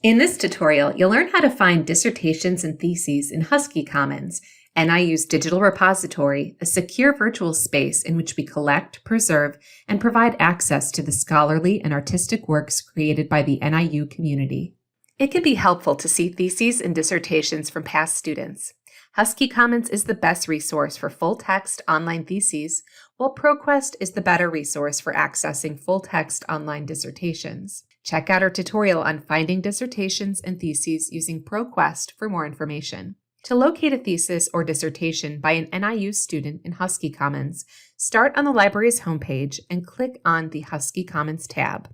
In this tutorial, you'll learn how to find dissertations and theses in Husky Commons, NIU's digital repository, a secure virtual space in which we collect, preserve, and provide access to the scholarly and artistic works created by the NIU community. It can be helpful to see theses and dissertations from past students. Husky Commons is the best resource for full-text online theses, while ProQuest is the better resource for accessing full-text online dissertations. Check out our tutorial on finding dissertations and theses using ProQuest for more information. To locate a thesis or dissertation by an NIU student in Husky Commons, start on the library's homepage and click on the Husky Commons tab.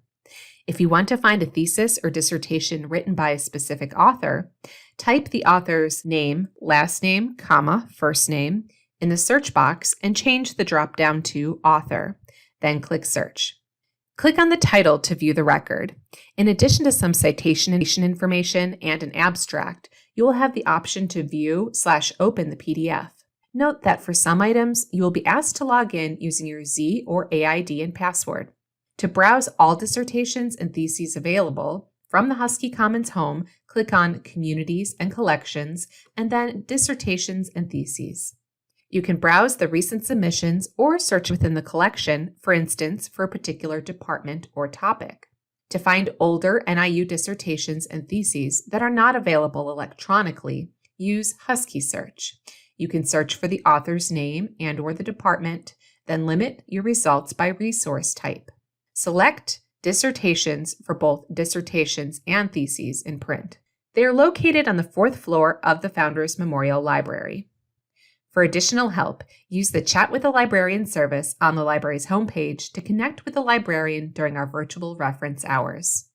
If you want to find a thesis or dissertation written by a specific author, type the author's name, last name, comma, first name in the search box and change the drop-down to Author. Then click Search. Click on the title to view the record. In addition to some citation information and an abstract, you will have the option to view/open the PDF. Note that for some items, you will be asked to log in using your Z or AID and password. To browse all dissertations and theses available, from the Husky Commons home, click on Communities and Collections, and then Dissertations and Theses. You can browse the recent submissions or search within the collection, for instance, for a particular department or topic. To find older NIU dissertations and theses that are not available electronically, use Husky Search. You can search for the author's name and/or the department, then limit your results by resource type. Select dissertations for both dissertations and theses in print. They are located on the 4th floor of the Founders Memorial Library. For additional help, use the Chat with a Librarian service on the library's homepage to connect with the librarian during our virtual reference hours.